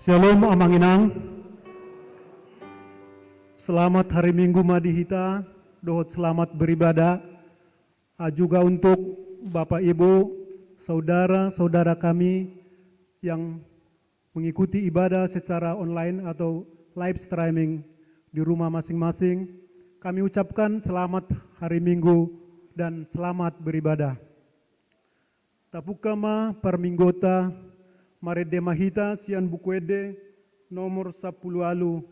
Shalom Amanginang. Selamat hari Minggu Madihita, dohot selamat beribadah. Juga untuk Bapak Ibu, saudara-saudara kami yang mengikuti ibadah secara online atau live streaming di rumah masing-masing. Kami ucapkan selamat hari Minggu dan selamat beribadah. Tapukama perminggota Marede Mahita Sian Bukwede nomor 10 alu.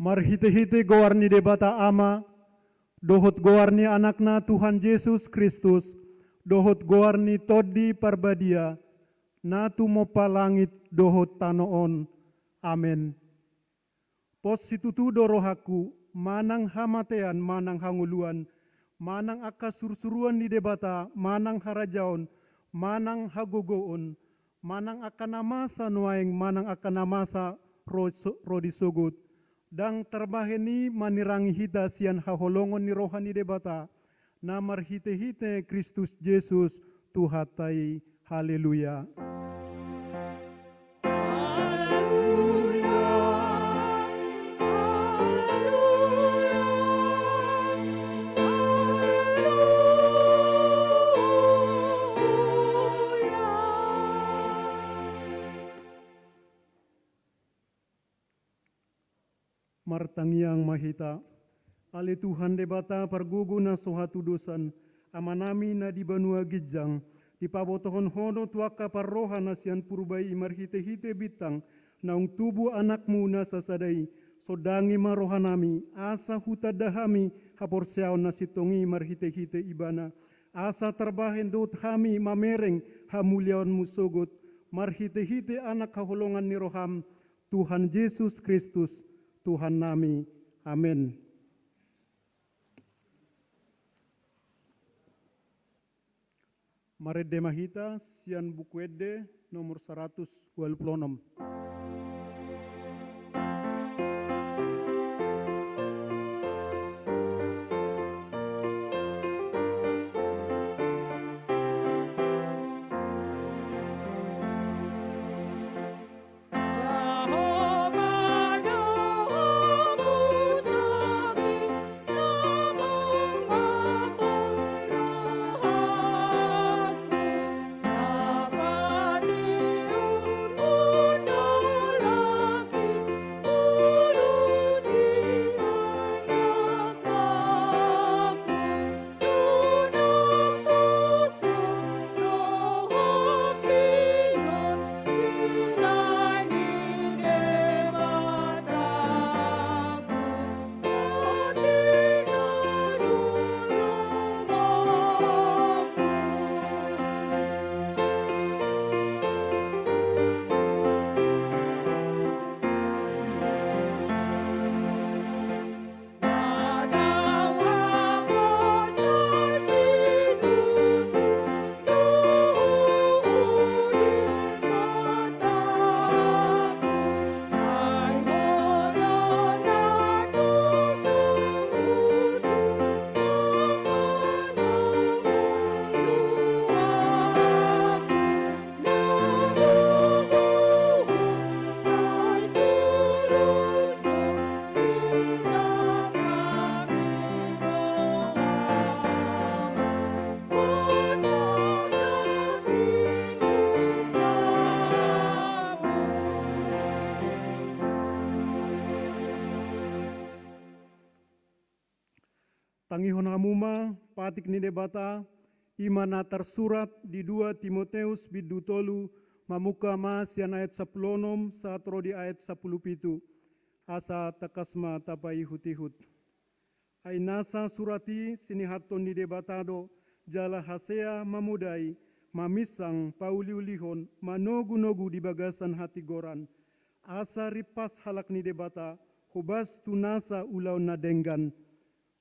Marhite-hite goarni debata ama, dohot goarni anakna Tuhan Yesus Kristus, dohot goarni todi parbadia, natu mopa langit dohot tanoon. Amen. Pos situtu dorohaku, manang hamatean, manang hanguluan, manang aka sursuruan ni debata, manang harajaon, manang hagogoon, manang aka namasa nuaing, manang aka namasa rodisogut, dang terbaheni manirangi hita sian haholongon ni rohani debata, namar hite-hite Kristus Yesus Tuhatai. Haleluya. Martangiang mahita, ale Tuhan debata pargugu na sohatu dosan, amanami na di banua gijang, di pabotohon hono tuaka parroha na sian purbai marhite-hite bitang, naung tubuh anakmu na sasadai, sodangi marohanami, asa hutadahami, haporseaon na sitongi marhite-hite ibana, asa terbahen dot hami mamereng, hamuliaon musogot, marhite-hite anak haholongan ni roham, Tuhan Yesus Kristus, Tuhan nami. Amin. Marede Mahita Sian Bukwede nomor 126. Tangihon hamuma patik ni debata imana tersurat di 2 Timoteus bidu tolu mamuka sian ayat 10 saat rodi ayat 10 asa takasma tapai hutihut. Ainasa surati sini haton ni debatado jala hasea mamudai mamisang pauliulihon manogu-nogu di bagasan hati goran. Asa ripas halak ni debata hubas tunasa ulau na denggan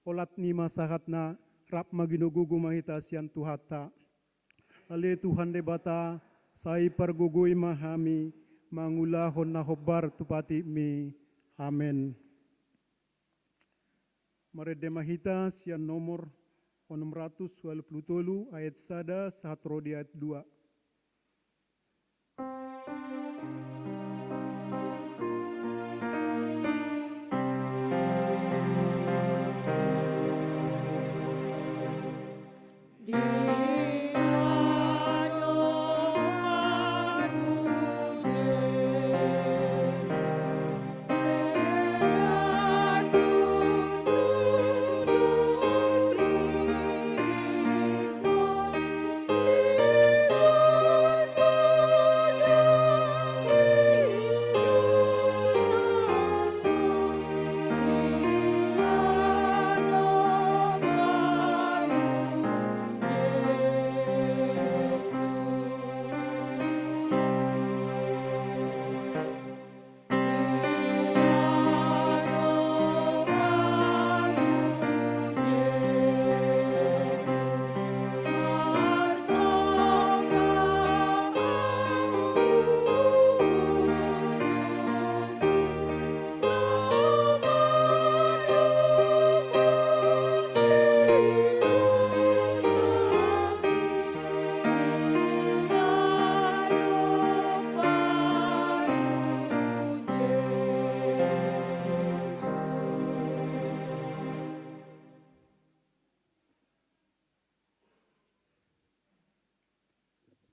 olat ni masahat na rap maginogugu mahita sian tuhata. Ale Tuhan debata sai pargugui mahami mangulahon na hobar tupati mi. Amen. Marede mahita sian nomor 623 ayat 1 saat rodi ayat 2.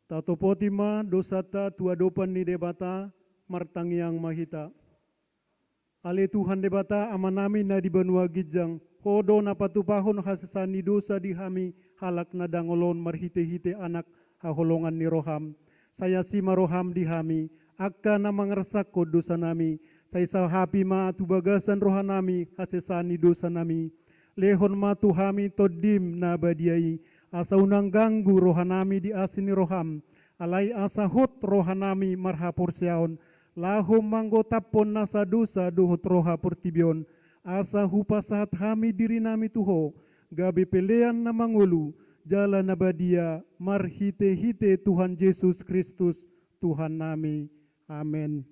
Tato potima dosata tua dopan ni debata martangiang mahita. Ale Tuhan debata amanami na di banua gijang hodo na patupahon hasasani dosa di hami halak na dangolon marhite-hite anak haholongan ni roham. Saya si maroham di hami akka na mangersak ko dosa nami. Saya sahapi ma tubagasan rohanami hasasani dosa nami. Lehon ma tuhami todim na badiai. Asa unang ganggu rohanami di asini roham, alai asa hut rohanami marhapur siaon, lahum manggotapon nasa dosa duhut roha purtibion, asa hupasahat hami diri nami tuho, gabi pelean na mangulu, jala nabadia marhite-hite Tuhan Yesus Kristus Tuhan nami. Amin.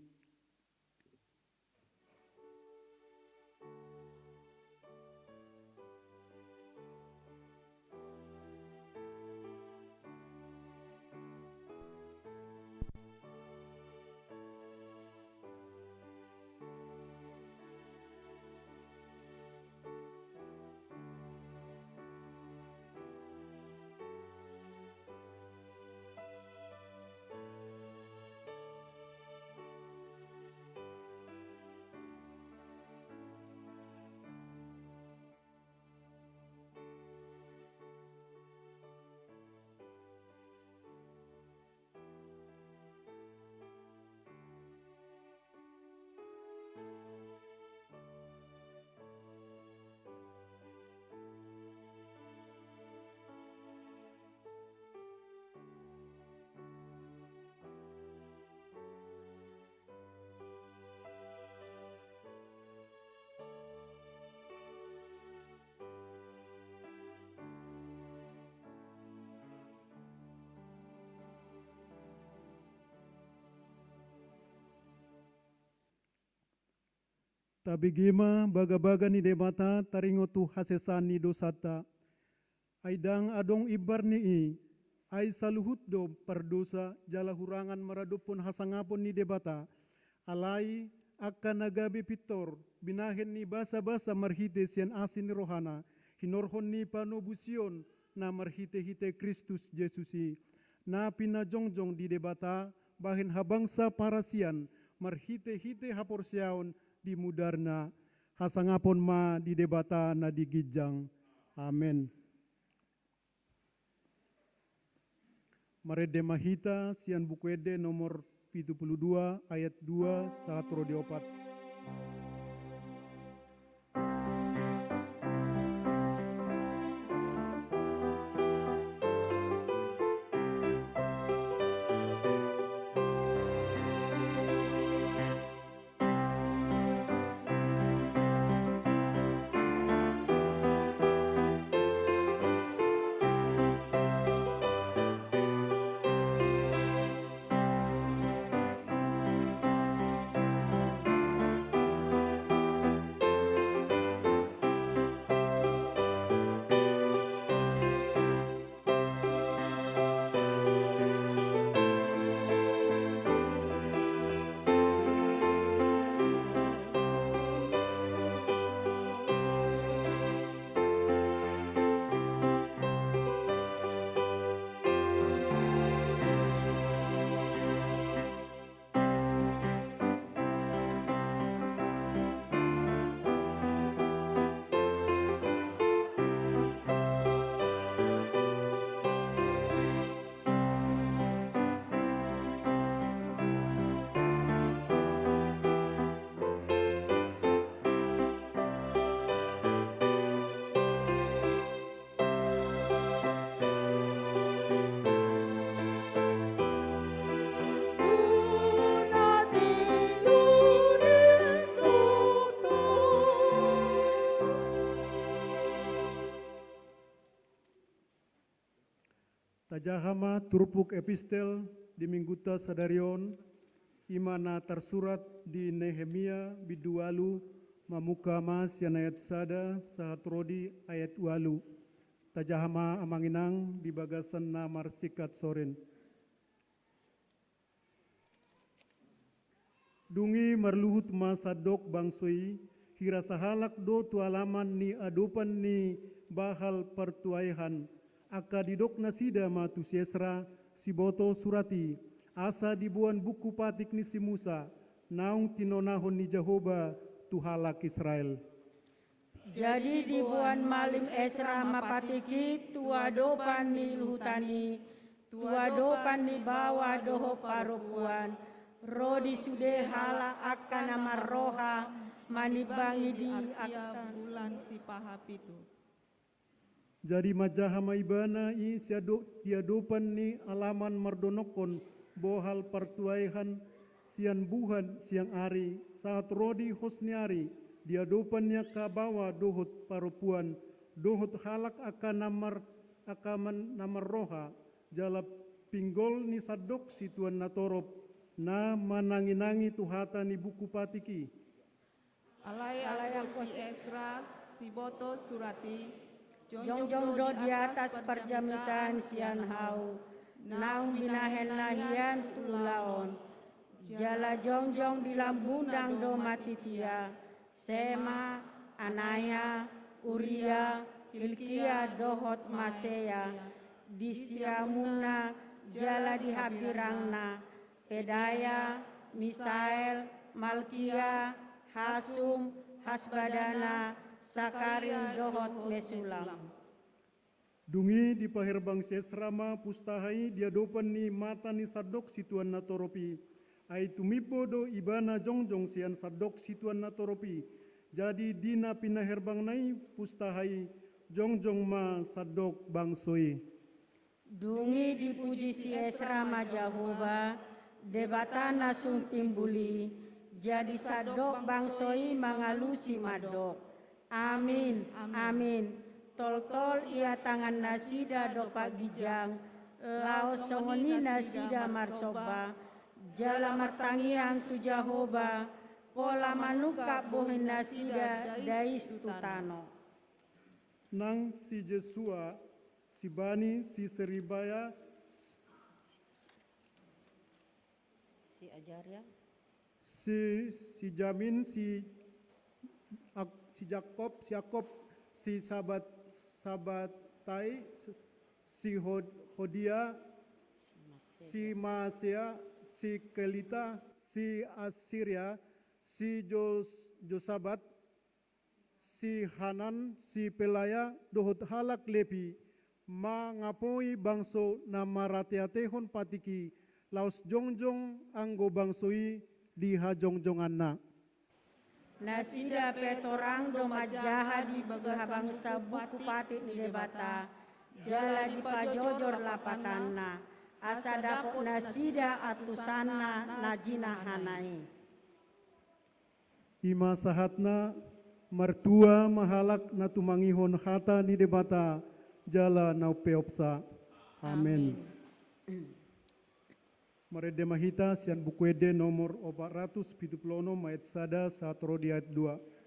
Tabigima baga-baga ni debata taringo tu hasesan ni dosata. Aidang adong ibar ni ay saluhut do perdosa jala hurangan maradupon hasangapon ni debata. Alai akan nagabi pitor binahen ni basa-basa marhite sian asin ni rohana. Hinorhon ni panobusion na marhite-hite Kristus Yesusi. Na pinajongjong di debata bahin habangsa parasian marhite-hite haporsiaon di mudarna hasangapon ma di debata na digijang. Amin. Marede mahita sian buku ede nomor 72 ayat 2 1 4. Tajahama turpuk epistel di mingguta sadarion imana tersurat di Nehemia bidualu mamuka mas yang ayat sada sahat rodi ayat walu. Tajahama amanginang di bagasan namar sikat soren. Dungi marluhut masadok bangsoi hira sahalak do tualaman ni adopan ni bahal pertuaihan. Aka didok nasida matu siesra si boto surati asa dibuan buku patik ni si Musa naung tinonahon ni Jehoba tuhalak Israel. Jadi dibuan malim Esra mapatiki tuadopan ni luhutani tuadopan ni bawa doho parupuan rodi sude hala akan nama roha manibangi di akan bulan si pahapitu. Jadi majahama ibana i diadopan ni alaman mardonokon bohal pertuaihan sian buhan siang ari saat rodi hosniari diadopannya kabawa dohut parupuan dohut halak akan namar roha jalap pinggol ni sadok situan natorop na mananginangi tuhata ni buku patiki. Alai si Esra si boto surati jongjong do di atas perjamitan sian hau naung binahen nahian tulaon jala jongjong di lambundang do matitia Sema Anaya Uria Hilkia dohot Maseya di siamuna jala di habirangna Pedaya Misael Malkia Hasum Hasbadana Sakarin dohot Mesulam. Dungi di paherbang sesrama pustahai diadopan ni mata ni sadok situan natoropi. Ai tumipo do ibana jongjong sian sadok situan natoropi. Jadi dina pinaherbang nai pustahai jongjong ma sadok bangsoi. Dungi dipuji si Esra Majahuba debatan nasung timbuli jadi sadok bangsoi mangalusi madok. Amin, amin. Tol-tol ia tangan nasida dopa gijang, laos songoni nasida marsoba, jala martangiang tu Jahoba, pola manuka bohin nasida dais tutano. Nang si Jesua, si Bani, si Seribaya, Si Ajarya, si Jamin, si Jakob, si Sabatai, si Hodia, si Maasia, si Kelita, si Asiria, si Josabat, si Hanan, si Pelaya, dohot halak lepi, mangapoi bangso na maratiatehon patiki, laos jongjong anggo bangsoi di hajongjongan na. Nasida petorang do majaha di bangsa buku pati ni debata, jala di pajojor lapatanna, asa dapot nasida atusanna najina hanai. Ima sahatna mertua mahalak na tumangihon hata ni debata jala nau peopsa. Amen. Marede mahita sian bukuede nomor 476 ayat sada satro di ayat 2.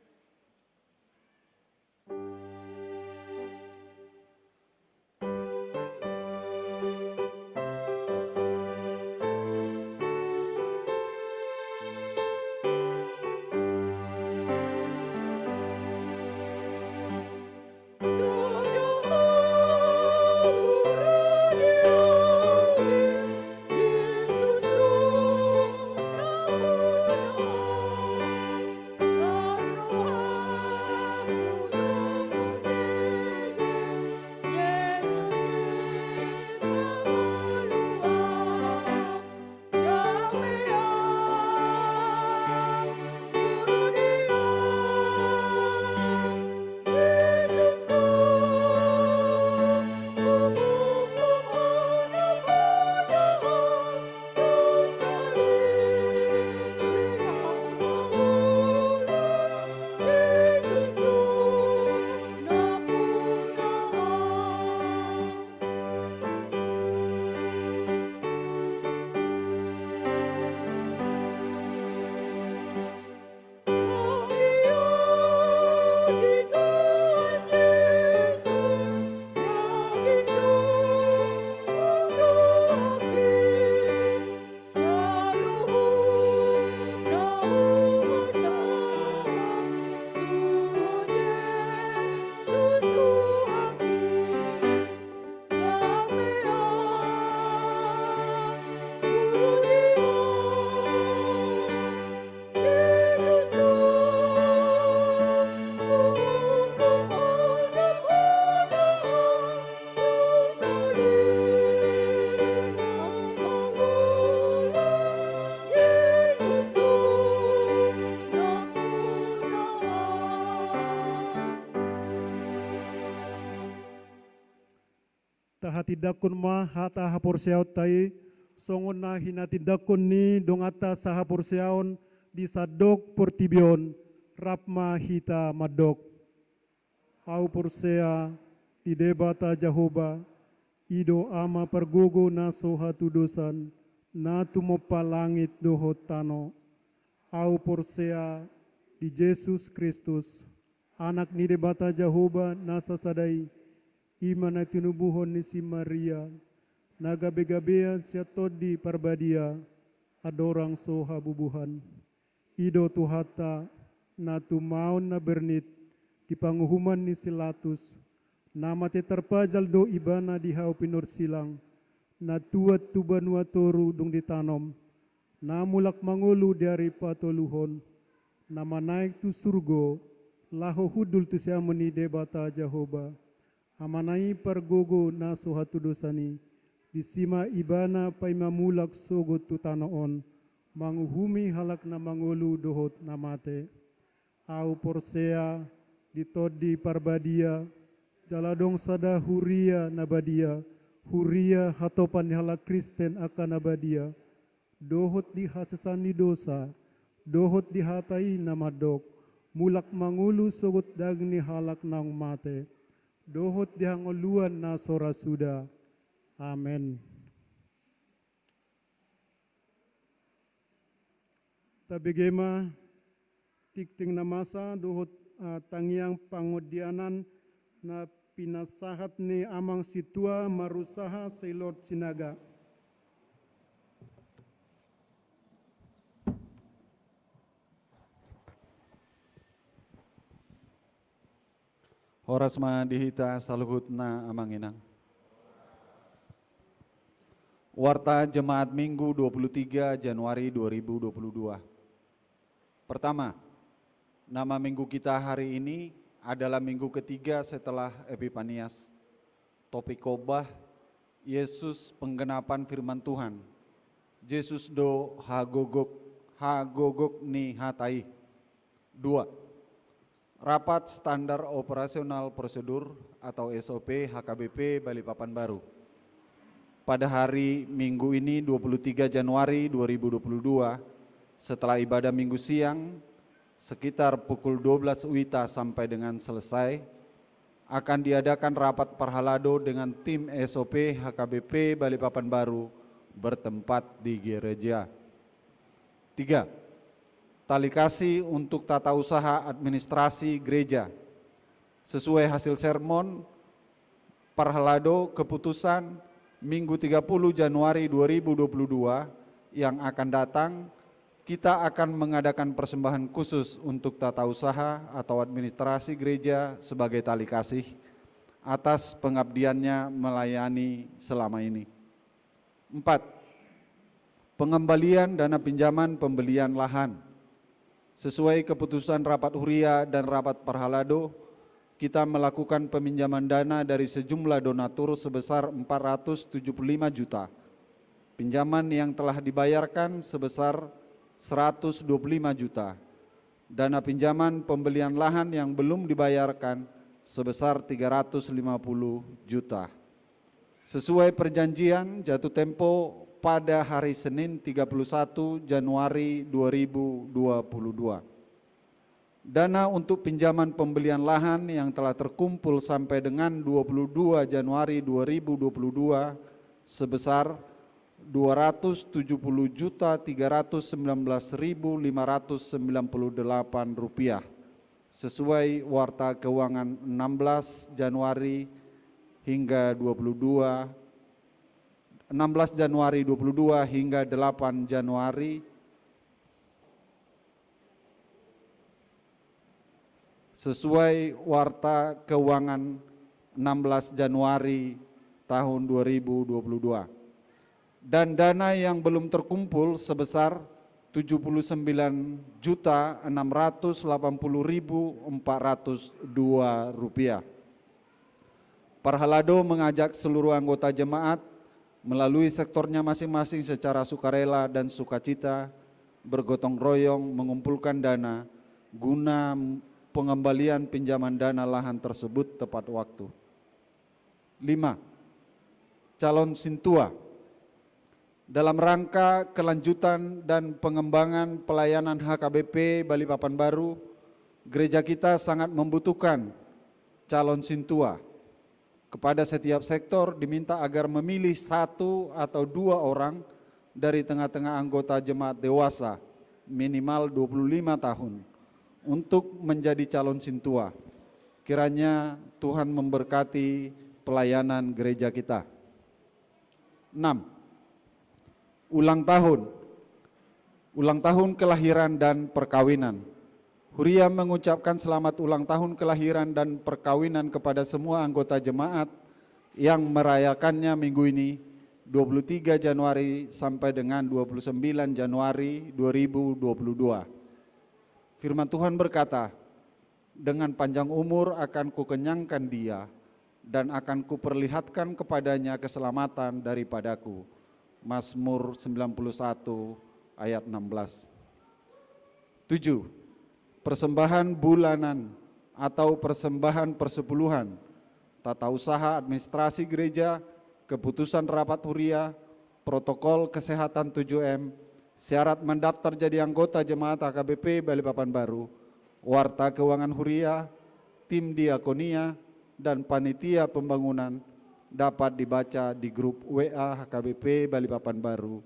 Tahatidakon ma hata haporseaut tai songon na hinatidakon ni dongata sahaporseaon di sadok portibion rapma hita madok. Au porsea di debata Jahoba ido ama pergogo na soha tudosan na tumopa langit dohot tano. Au porsea di Yesus Kristus anak ni debata Jahoba na sasadai ima na tinubuhon ni si Maria, nagabe-gabean siya todi parbadia, adorang soha bubuhan. Ido tuhata na tumaon na bernit, di panguhuman ni Silatus, na mati terpajal do ibana di hau pinur silang, na tuat tubanua toru dung ditanom, na mulak mangulu dari patoluhon, na manaik tu surgo, laho hudul tu siya meni debata Jahoba. Amanai pergogo na sohatu dosani, disima ibana paimamulak sogot tutanoon, manguhumi halak na mangulu dohot na mate. Au porsea ditodi parbadia, jaladong sada huria nabadia, huria hatopan halak Kristen akan nabadia, dohot di hasesani dosa, dohot di hatai namadok, mulak mangulu sogot dagni halak nang mate. Dohot dihangoluan na sora suda. Amen. Tabigema tikting na masa dohot tangiang pangodianan na pinasahat ni amang situa marusaha sa Lord Sinaga. Horas ma dihita saluhut na amanginang. Warta Jemaat Minggu 23 Januari 2022. Pertama, nama minggu kita hari ini adalah minggu ketiga setelah Epifanias. Topik khotbah Yesus penggenapan firman Tuhan. Yesus do hagogok ni hatai. 2. Rapat standar operasional prosedur atau SOP HKBP Balikpapan Baru. Pada hari Minggu ini 23 Januari 2022, setelah ibadah Minggu siang, sekitar pukul 12 WITA sampai dengan selesai, akan diadakan rapat parhalado dengan tim SOP HKBP Balikpapan Baru bertempat di gereja. 3. Tali kasih untuk tata usaha administrasi gereja. Sesuai hasil sermon, parhalado keputusan Minggu 30 Januari 2022 yang akan datang, kita akan mengadakan persembahan khusus untuk tata usaha atau administrasi gereja sebagai tali kasih atas pengabdiannya melayani selama ini. 4. Pengembalian dana pinjaman pembelian lahan. Sesuai keputusan rapat huria dan rapat parhalado, kita melakukan peminjaman dana dari sejumlah donatur sebesar 475 juta. Pinjaman yang telah dibayarkan sebesar 125 juta. Dana pinjaman pembelian lahan yang belum dibayarkan sebesar 350 juta. Sesuai perjanjian jatuh tempo pada hari Senin 31 Januari 2022. Dana untuk pinjaman pembelian lahan yang telah terkumpul sampai dengan 22 Januari 2022 sebesar Rp207.319.598 sesuai Warta Keuangan 16 Januari hingga 16 Januari 22 hingga 8 Januari sesuai Warta Keuangan 16 Januari tahun 2022. Dan dana yang belum terkumpul sebesar Rp79.680.402. Parhalado mengajak seluruh anggota jemaat melalui sektornya masing-masing secara sukarela dan sukacita bergotong royong mengumpulkan dana guna pengembalian pinjaman dana lahan tersebut tepat waktu. 5. Calon Sintua. Dalam rangka kelanjutan dan pengembangan pelayanan HKBP Balikpapan Baru, gereja kita sangat membutuhkan calon Sintua. Kepada setiap sektor diminta agar memilih 1 atau 2 orang dari tengah-tengah anggota jemaat dewasa minimal 25 tahun untuk menjadi calon Sintua. Kiranya Tuhan memberkati pelayanan gereja kita. 6. Ulang tahun kelahiran dan perkawinan. Huria mengucapkan selamat ulang tahun kelahiran dan perkawinan kepada semua anggota jemaat yang merayakannya minggu ini 23 Januari sampai dengan 29 Januari 2022. Firman Tuhan berkata, dengan panjang umur akan kukenyangkan dia dan akan kuperlihatkan kepadanya keselamatan daripadaku. Mazmur 91 ayat 16. 7. Persembahan bulanan atau persembahan persepuluhan, tata usaha administrasi gereja, keputusan rapat huria, protokol kesehatan 7M, syarat mendaftar jadi anggota jemaat HKBP Balikpapan Baru, warta keuangan huria, tim diakonia, dan panitia pembangunan dapat dibaca di grup WA HKBP Balikpapan Baru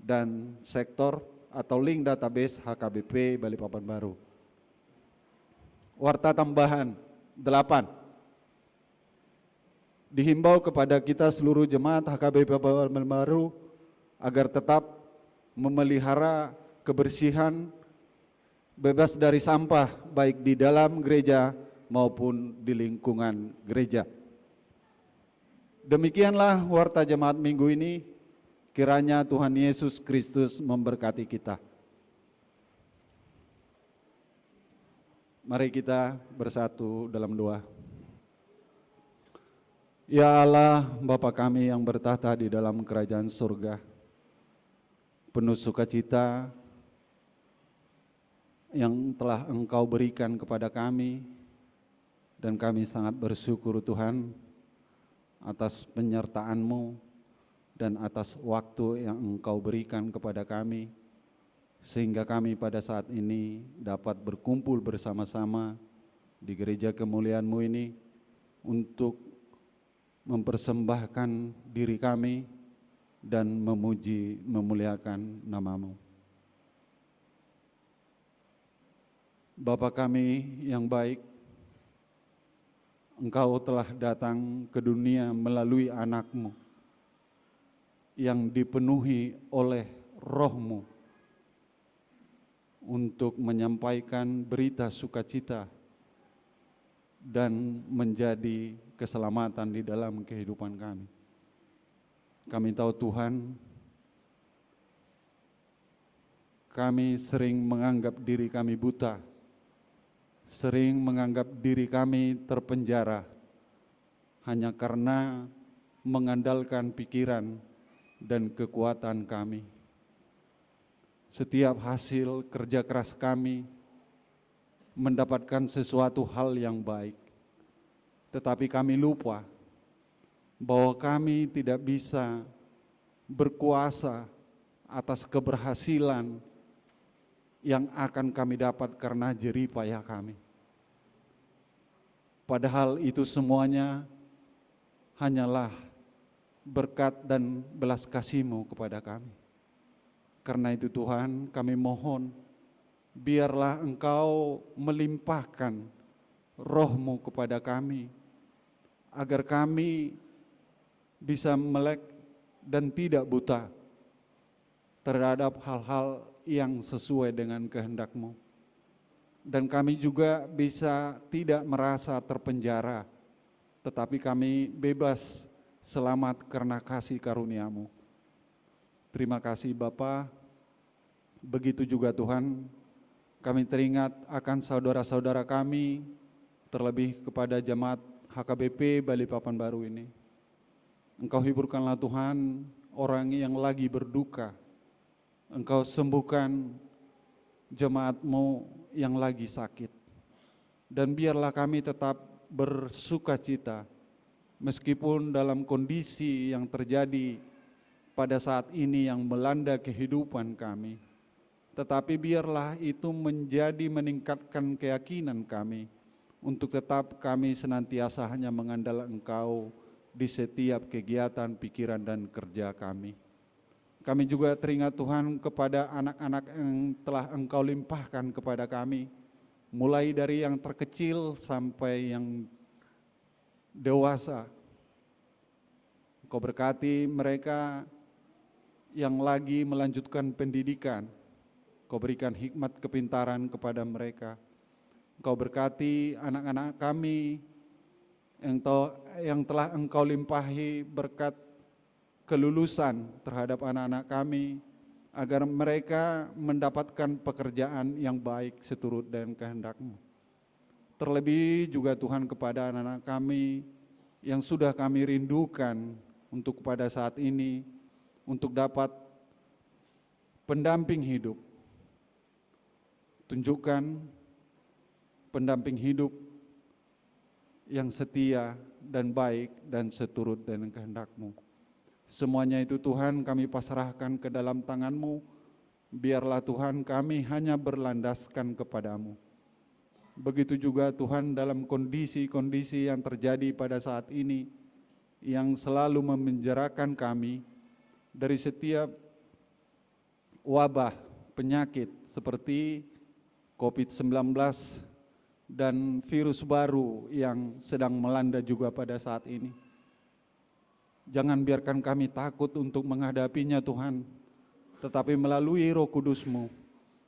dan sektor atau link database HKBP Balikpapan Baru. Warta tambahan 8. Dihimbau kepada kita seluruh jemaat HKBP Balikpapan Baru agar tetap memelihara kebersihan bebas dari sampah baik di dalam gereja maupun di lingkungan gereja. Demikianlah warta jemaat minggu ini. Kiranya Tuhan Yesus Kristus memberkati kita. Mari kita bersatu dalam doa. Ya Allah, Bapa kami yang bertahta di dalam kerajaan surga, penuh sukacita yang telah Engkau berikan kepada kami, dan kami sangat bersyukur Tuhan atas penyertaan-Mu dan atas waktu yang Engkau berikan kepada kami, sehingga kami pada saat ini dapat berkumpul bersama-sama di gereja kemuliaan-Mu ini untuk mempersembahkan diri kami dan memuji, memuliakan nama-Mu. Bapa kami yang baik, Engkau telah datang ke dunia melalui anak-Mu yang dipenuhi oleh Roh-Mu untuk menyampaikan berita sukacita dan menjadi keselamatan di dalam kehidupan kami. Kami tahu Tuhan, kami sering menganggap diri kami buta, sering menganggap diri kami terpenjara hanya karena mengandalkan pikiran dan kekuatan kami. Setiap hasil kerja keras kami mendapatkan sesuatu hal yang baik, tetapi kami lupa bahwa kami tidak bisa berkuasa atas keberhasilan yang akan kami dapat karena jerih payah kami. Padahal itu semuanya hanyalah berkat dan belas kasih-Mu kepada kami. Karena itu Tuhan, kami mohon, biarlah Engkau melimpahkan Roh-Mu kepada kami, agar kami bisa melek dan tidak buta terhadap hal-hal yang sesuai dengan kehendak-Mu. Dan kami juga bisa tidak merasa terpenjara, tetapi kami bebas selamat karena kasih karunia-Mu. Terima kasih Bapa. Begitu juga Tuhan, kami teringat akan saudara-saudara kami, terlebih kepada jemaat HKBP Balikpapan Baru ini. Engkau hiburkanlah Tuhan orang yang lagi berduka. Engkau sembuhkan jemaat-Mu yang lagi sakit. Dan biarlah kami tetap bersukacita meskipun dalam kondisi yang terjadi pada saat ini yang melanda kehidupan kami, tetapi biarlah itu menjadi meningkatkan keyakinan kami untuk tetap kami senantiasa hanya mengandalkan Engkau di setiap kegiatan, pikiran, dan kerja kami. Kami juga teringat Tuhan kepada anak-anak yang telah Engkau limpahkan kepada kami, mulai dari yang terkecil sampai yang dewasa. Engkau berkati mereka yang lagi melanjutkan pendidikan, Kau berikan hikmat kepintaran kepada mereka. Kau berkati anak-anak kami yang telah Engkau limpahi berkat kelulusan terhadap anak-anak kami, agar mereka mendapatkan pekerjaan yang baik seturut dengan kehendak-Mu. Terlebih juga Tuhan kepada anak-anak kami yang sudah kami rindukan untuk pada saat ini, untuk dapat pendamping hidup. Tunjukkan pendamping hidup yang setia dan baik dan seturut dengan kehendak-Mu. Semuanya itu Tuhan kami pasrahkan ke dalam tangan-Mu. Biarlah Tuhan kami hanya berlandaskan kepada-Mu. Begitu juga Tuhan dalam kondisi-kondisi yang terjadi pada saat ini, yang selalu memenjarakan kami dari setiap wabah penyakit seperti COVID-19 dan virus baru yang sedang melanda juga pada saat ini. Jangan biarkan kami takut untuk menghadapinya Tuhan, tetapi melalui Roh Kudus-Mu,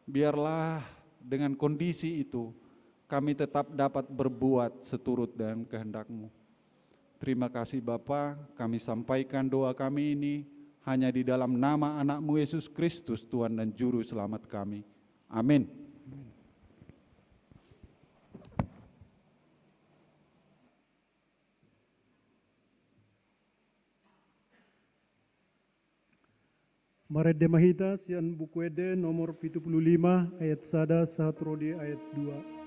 biarlah dengan kondisi itu kami tetap dapat berbuat seturut dengan kehendak-Mu. Terima kasih Bapa, kami sampaikan doa kami ini hanya di dalam nama anak-Mu Yesus Kristus, Tuhan dan Juru Selamat kami. Amin. Maret de mahita sian buku ede nomor 75 ayat 1 sahatrodi ayat 2.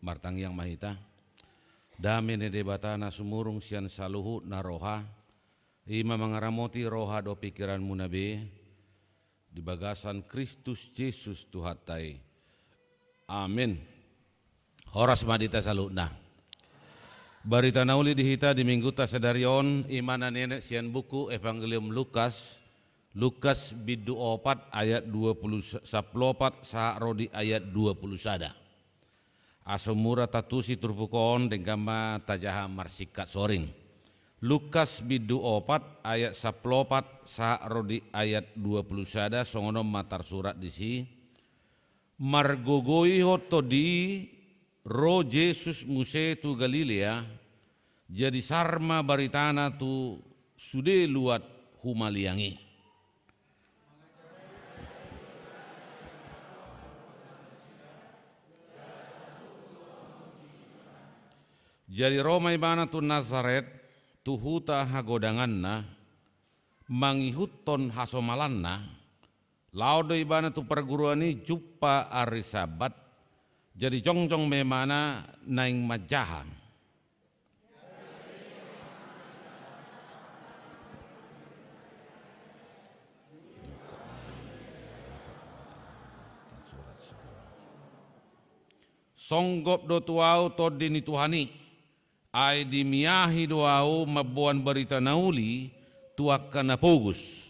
Martang yang mahita, dami ne debata na sumurung sian saluhu na roha, ima mangaramoti roha do pikiran munabe, di bagasan Kristus Yesus Tuhatai. Amin. Horas madita saluna. Barita nauli dihita di minggu tasadarion imana nenek sian buku Evangelium Lukas, Lukas bidu 4 ayat 20 saplopat sa rodi ayat 20 sada. Asomura tatusi turpukon dengama tajaha marsikat soring. Lukas bidu 4 ayat saplopat sa rodi ayat 20 sada songono matar surat disi. Margogoi hoto di ro Jesus muse tu Galilea jadi sarma baritana tu sude luat humaliangi. Jadi Roma ibana tu Nazaret tu huta hagodanganna mangihutton hasomalanna laudo ibana tu perguruani juppa arisabat jadi jongjong memana naing majahan. Songgop do tuau to dini tuhani ai dimiahi doau mabuan berita nauli tuakkan apogus.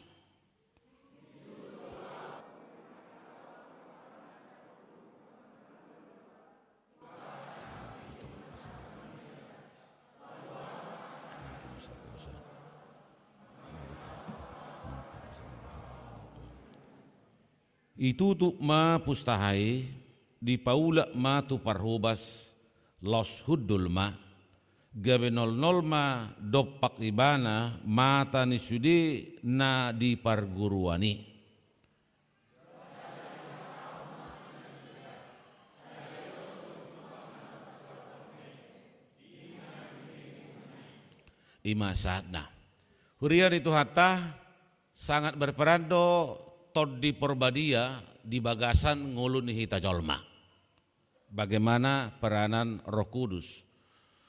Itu tu ma pustahai di paula ma tu parhubas los hudul ma gabe 00 ma dopak ibana mata ni sudi na di parguruani. Ima saatna hurian itu hatta sangat berperan do tod di porbadia di bagasan ngulun hita jolma. Bagaimana peranan Roh Kudus.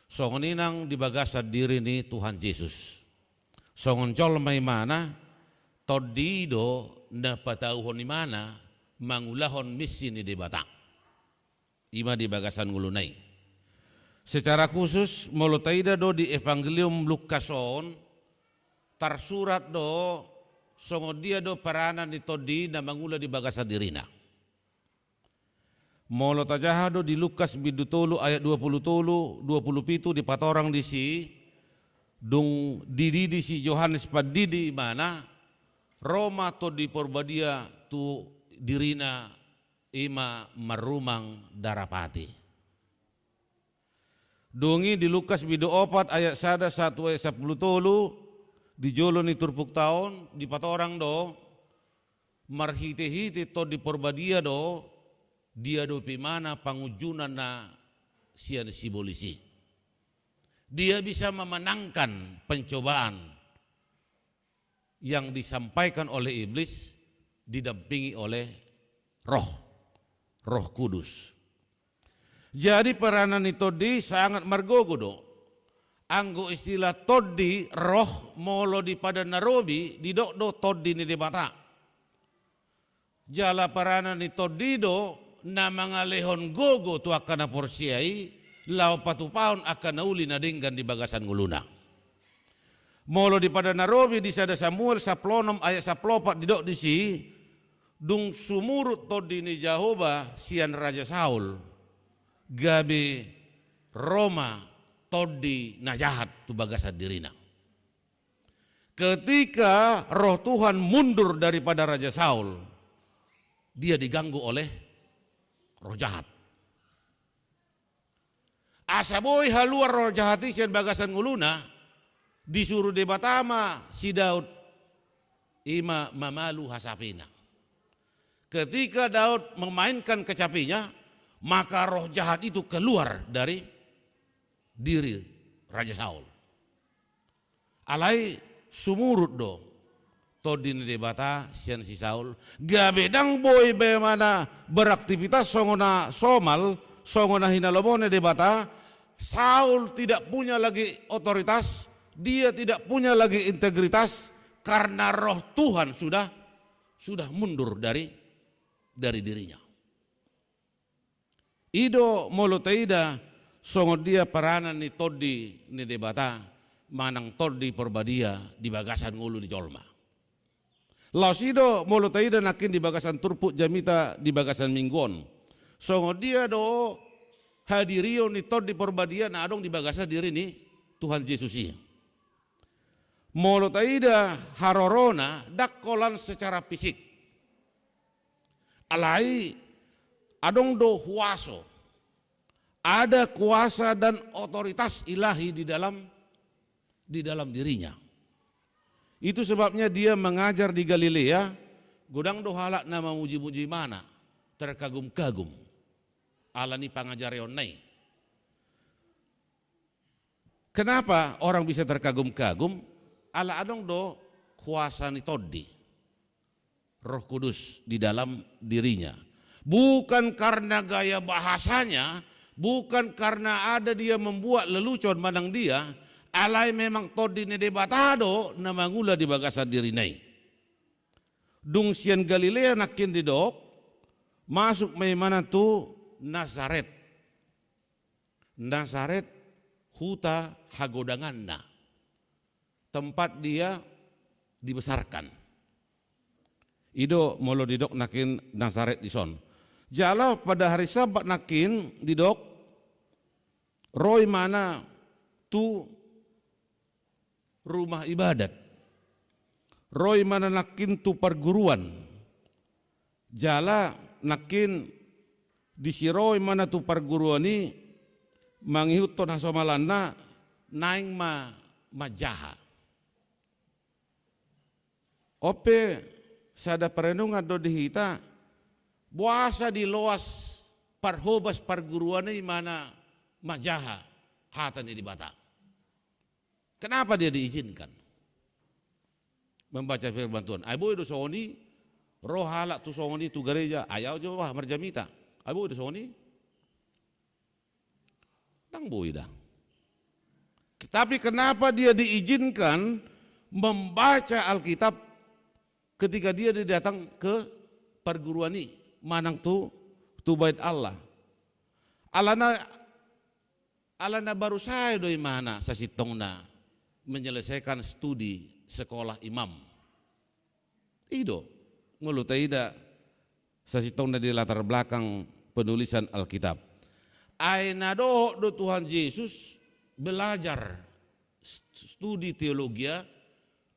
Songoninang di bagasan diri ni Tuhan Yesus. Songon jolma imana tod di do na patauhon imana mangulahon misi ni di batang. Ima di bagasan ngulunai. Secara khusus molotaida do di Evangelium Lukason tersurat do songo dia do peranan di todi na mangula di bagasan dirina. Molotajaha do di Lukas bidutulu ayat 20 27 di patorang di si dung didi di si Yohanes padidi mana Roma to di porbadia tu dirina ima marumang darapati. Dungi di Lukas bido 4 ayat 1 ayat 10 di jolo ni turpuk taon di patorang do marhite-hite to di porbadia do dia do pimana pangujunan na sian sibolisi. Dia bisa memenangkan pencobaan yang disampaikan oleh iblis didampingi oleh Roh Kudus. Jadi peranan itu di sangat margogodo. Anggo istilah todi roh molo di pada narobi di dok do todi ni di bata. Jala peranan itu di do na mangalehon gogo tu akan porsiai lau patupaon akan nauli nadinggan di bagasan nguluna. Molo di pada narobi di sada Samuel saplonom ayat 14 di dok di si dung sumurut todi ni Jehovah sian Raja Saul. Gabe Roma todi najahat tu bagasan dirina. Ketika roh Tuhan mundur daripada Raja Saul, dia diganggu oleh roh jahat. Asaboy haluar roh jahat isian bagasan nguluna, disuruh debatama si Daud ima mamalu hasapina. Ketika Daud memainkan kecapinya, maka roh jahat itu keluar dari diri Raja Saul. Alai sumurut do todin debata sian si Saul gabedang boy bagaimana beraktivitas songona somal songona hinalomone debata. Saul tidak punya lagi otoritas, dia tidak punya lagi integritas karena roh Tuhan sudah mundur dari dirinya. Ido molotaida songo dia peranan ni todi ni debata manang todi porbadia di bagasan ngulu di jolma. Laos ido molotaida nakin di bagasan turpuk jamita di bagasan mingguon. Songo dia do hadirio ni todi porbadia na adong di bagasan diri ni Tuhan Yesus ini. Molotaida harorona dakkolan secara fisik. Alai adong do huaso, ada kuasa dan otoritas ilahi di dalam dirinya. Itu sebabnya dia mengajar di Galilea, godang do halak nama muji-muji mana, terkagum-kagum. Alani pangajar yonai. Kenapa orang bisa terkagum-kagum? Ala adong do kuasa ni todi, Roh Kudus di dalam dirinya. Bukan karena gaya bahasanya, bukan karena ada dia membuat lelucon manang dia, alai memang todi ne debatado na mangula di bagasan diri nai. Dung sian Galilea nakin di dok, masuk may mana tu Nazaret. Nazaret huta hagodanganna. Tempat dia dibesarkan. Ido molo didok nakin Nazaret di son. Jala pada hari Sabat nakin didok roy mana tu rumah ibadat. Roy mana nakin tu perguruan. Jala nakin di si roy mana tu perguruan ni mangihut ton hasomalanna naing majaha. Ope sada perenungan do dihita buasa di loas parhobas perguruan ni mana majaha hatan di bata. Kenapa dia diizinkan? membaca firman Tuhan. Aibo do soni roh halak tu soni tu gereja ayau jo wah marjamita. Aibo do soni tang boy dah. Tapi kenapa dia diizinkan membaca Alkitab ketika dia datang ke perguruan ini? Manang tu bait Allah. Alana baru saya doi mana sasitongna menyelesaikan studi sekolah imam. Ido ngelutaida sasitongna di latar belakang penulisan Alkitab. Aina do Tuhan Yesus belajar studi teologi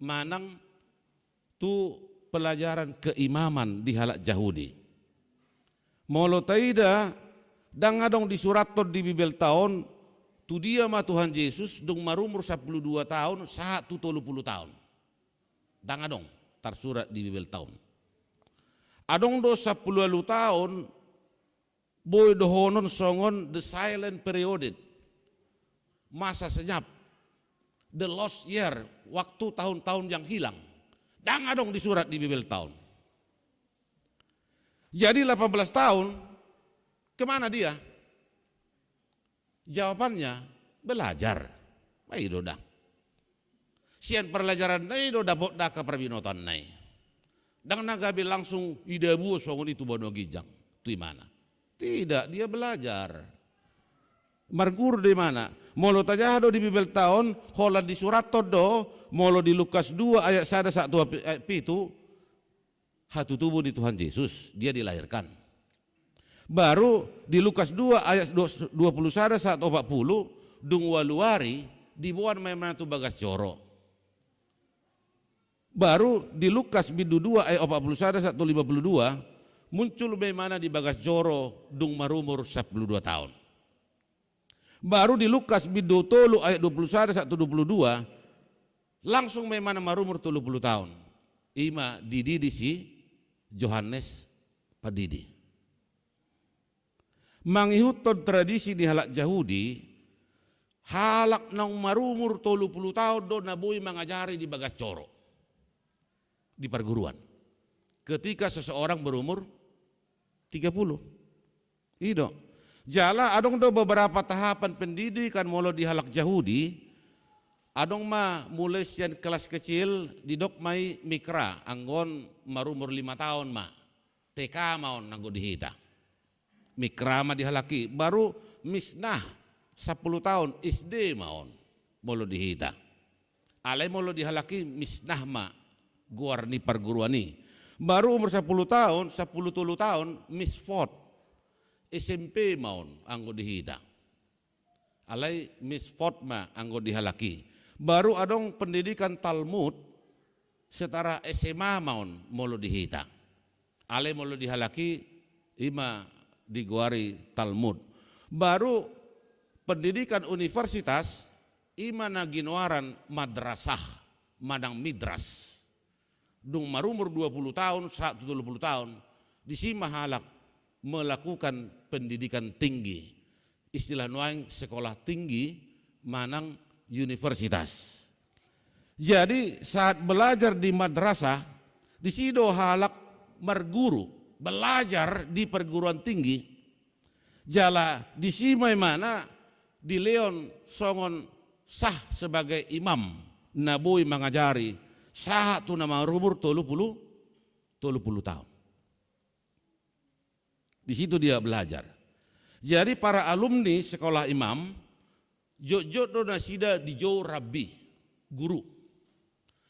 manang tu pelajaran keimaman di halak Yahudi. Molo taida dang adong di surat di Bibel tahun tu dia mah Tuhan Yesus dung marumur 12 tahun saat tu 30 tahun. Dang adong tersurat di Bibel tahun. Adong do 10 tahun boy dohonon songon the silent period. Masa senyap. The lost year, waktu tahun-tahun yang hilang. Dang adong di surat di Bibel tahun. Jadi 18 tahun, kemana dia? Jawabannya, belajar. Ayo dah. Sian pelajaran nai do dapot daka perbinotan nai. Dang nagabi langsung idabu songon itu bono gijang. Itu mana? Tidak, dia belajar. Margur di mana? Molo tajahado di Bibel tahun, hola di surat todo, molo di Lukas 2 ayat 1 ayat 7, hatu tubuh di Tuhan Yesus, dia dilahirkan. Baru di Lukas 2 ayat 21 1 40, dung waluari dibuat memang tu bagas coro. Baru di Lukas bidu 2 ayat 41 1 52, muncul bagaimana di bagas coro dung marumur 12 tahun. Baru di Lukas bidu tolu ayat 21 1 22 langsung memang marumur 30 tahun. Ima didi si Yohanes Padidi. Mangihutod tradisi di halak Yahudi, halak nang marumur 30 tahun do nabuy mangajari di bagas coro di perguruan. Ketika seseorang berumur 30. Ido. Jala adong do beberapa tahapan pendidikan molo di halak Yahudi. Adong ma mulai sian kelas kecil didok mai mikra anggon marumur 5 tahun ma. TK maon nanggo dihita. Mikra ma dihalaki baru misnah 10 tahun SD maon molo dihita. Alai molo dihalaki misnah ma guarni perguruan ni. Baru umur 10 tahun, 10 tahun misfot. SMP maun anggo dihita. Alai misfot ma anggo dihalaki. Baru adong pendidikan Talmud setara SMA maun molo dihita. Alai molo dihalaki ima diguari Talmud. Baru pendidikan universitas ima naginuaran madrasah madang midras. Dung marumur 20 tahun, 30 tahun di sima halak melakukan pendidikan tinggi, istilah nuang sekolah tinggi manang universitas. Jadi saat belajar di madrasah di sido halak marguru belajar di perguruan tinggi jala di simai mana di Leon songon sah sebagai imam nabui mengajari sah tu nama umur 30 tahun. Di situ dia belajar. Jadi para alumni sekolah imam, jok-jok do nasida di jauh rabbi, guru.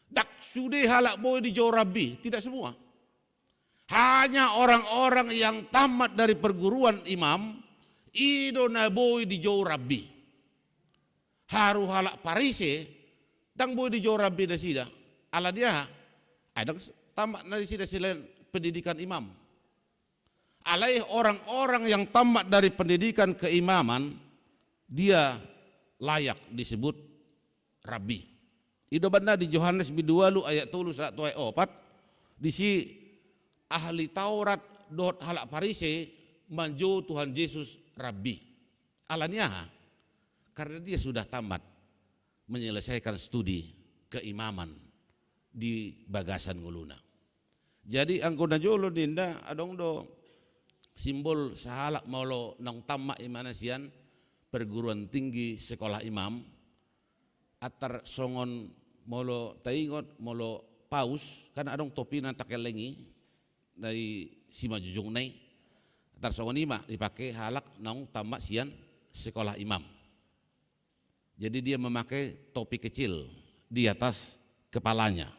Dak sudah halak boy di jauh rabbi, tidak semua. Hanya orang-orang yang tamat dari perguruan imam, ido naboy di jauh rabbi. Haru halak parise, dang boy di jauh rabbi nasida. Ala dia, ada tamat nasida selain pendidikan imam. Alai orang-orang yang tamat dari pendidikan keimaman, dia layak disebut rabbi. Ido banda di Yohanes bidualu ayat 3 ayat 4, di si ahli Taurat dot halak parise manjo Tuhan Yesus rabbi. Alanya karena dia sudah tamat menyelesaikan studi keimaman di bagasan nguluna. Jadi anggona jolo dinda adong do simbol sahalak molo nang tamak imana sian perguruan tinggi sekolah imam atar songon molo taingot molo paus kan adong topi nan takelengi dari sima jujung nai atar songon ima dipakai halak nang tamak sian sekolah imam. Jadi dia memakai topi kecil di atas kepalanya.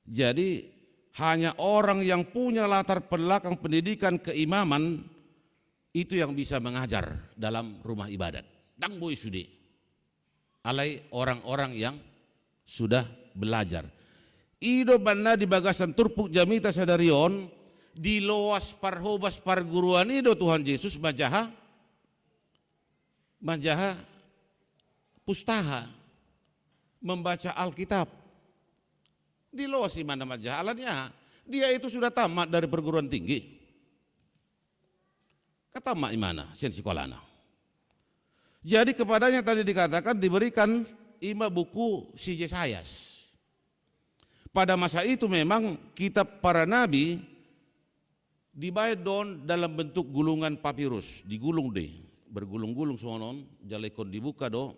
Jadi hanya orang yang punya latar belakang pendidikan keimaman itu yang bisa mengajar dalam rumah ibadat. Dang boy sude. Alai orang-orang yang sudah belajar. Ido banna di bagasan turpuk jamita sadarion di loas parhobas parguruan ido Tuhan Yesus majaha pustaha membaca Alkitab. Di loas mana majaha alatnya dia itu sudah tamat dari perguruan tinggi. Katamak imana sen sekolahna. Jadi kepadanya tadi dikatakan diberikan 5 buku si Yesayas. Pada masa itu memang kitab para nabi dibayar don dalam bentuk gulungan papirus, digulung deh, bergulung-gulung sonon, jalekon dibuka do,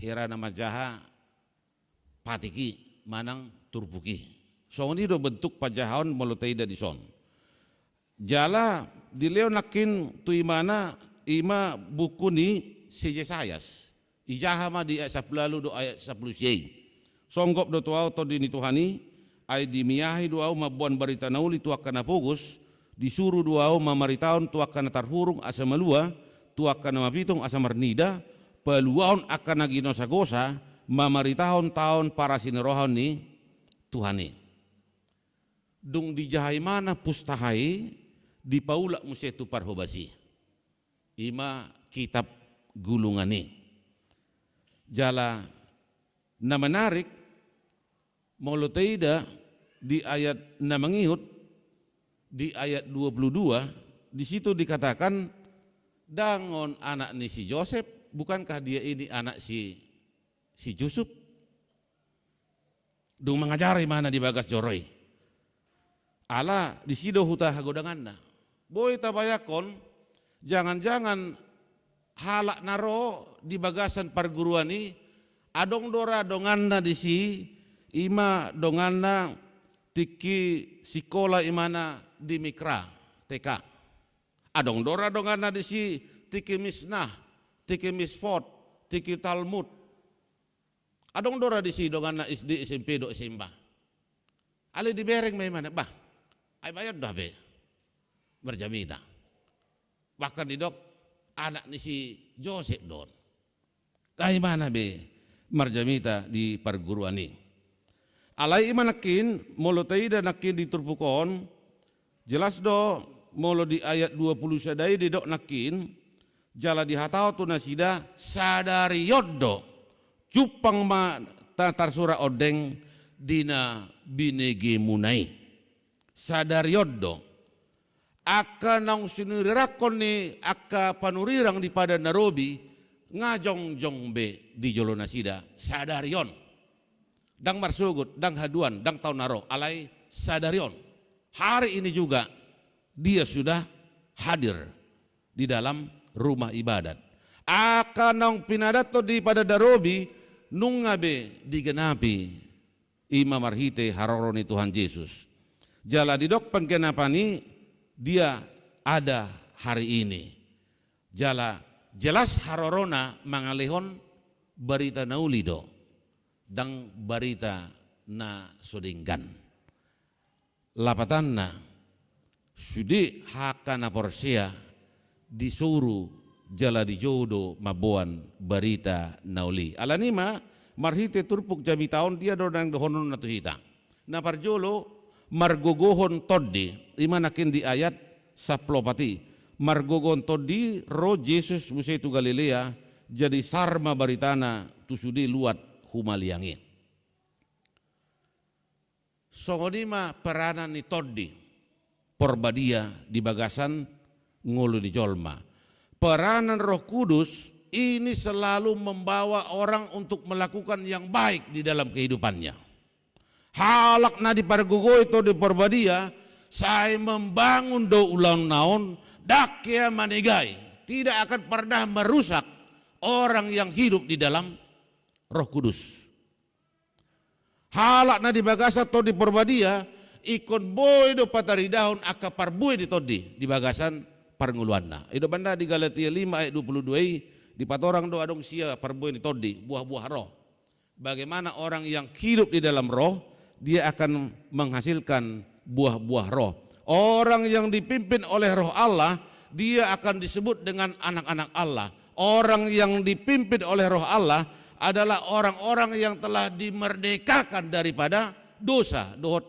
herana majaha patiki manang turpuki. Soon itu bentuk pajahaon moloteida di son. Jala dileo nakin tu imana ima buku ni si Yesayas. Ijahama di ayat 10 do ayat 10 syei. Songgop do tuau to dini Tuhani ay dimiyahi duau mabuan barita nauli tuakana pogus disuruh duau mamaritaon tuakana tarhurung asa malua tuakana mapitung asa marnida peluaon akan nagino sagosa mamaritahon tahun para sinerohon ni Tuhani. Dung dijahai mana pustahai di paula musetu parhobasi. Ima kitab gulungani. Jala na menarik moloteida di ayat na mangihut di ayat 22 di situ dikatakan dangon anak ni si Joseph, bukankah dia ini anak si Yusuf? Dung mengajari mana di bagas joroi. Ala di sido huta hagodanganna. Boy tabayakon jangan-jangan halak naro di bagasan perguruan ini adong dora donganna di si ima donganna tiki sikola imana di mikra TK. Adong dora donganna di si tiki misnah, tiki misfot, tiki talmud. Adong dora di si donganna SD SMP do SMP. Ale di bereng may mana bah. Ay bayar dah be berjamita. Bahkan di dok anak ni si Joseph don. Kay mana be marjamita di perguruan ini. Alai imanakin molotaida nakin di turpukon jelas do molo di ayat 20 sadai di dok nakin jala di hatau tu nasida sadari yoddo cupang ma tatar sura odeng dina binege munai. Sadarioddo akan nang sinirakon ni aka panurirang di pada Narobi ngajong-jong be di jolo nasida sadarion dang marsugut dang haduan dang tahun naro alai sadarion hari ini juga dia sudah hadir di dalam rumah ibadat akan nang pinadato di pada Narobi nungabe digenapi ima marhite haroroni Tuhan Yesus. Jala di dok penggenapani dia ada hari ini. Jala jelas harorona mangalihon barita naulido dang barita na sodinggan. Lapatanna sudi hakana porsia disuruh jala di jodo mabuan barita nauli. Alanima marhite turpuk jami taon dia dodang dohonon natuhita. Na parjolo margogohon toddi imanakin di ayat 10 margogon toddi ro Yesus musetu Galilea jadi sarma baritana tusudi luat humaliangi. Songonima peranan ni toddi porbadia di bagasan ngulu di jolma. Peranan Roh Kudus ini selalu membawa orang untuk melakukan yang baik di dalam kehidupannya. Halak na di pargugo itu di Porbadia, saya membangun do ulang naon, dakya manegai, tidak akan pernah merusak orang yang hidup di dalam Roh Kudus. Halak na di Bagasa to di Porbadia, ikon boy do patari daun aka parbuy di todi di bagasan parnguluanna. Itu banda di Galatia 5 ayat 22 di patorang do adong sia parbuy di todi buah-buah roh. Bagaimana orang yang hidup di dalam roh, dia akan menghasilkan buah-buah roh. Orang yang dipimpin oleh roh Allah, dia akan disebut dengan anak-anak Allah. Orang yang dipimpin oleh roh Allah adalah orang-orang yang telah dimerdekakan daripada dosa, dohot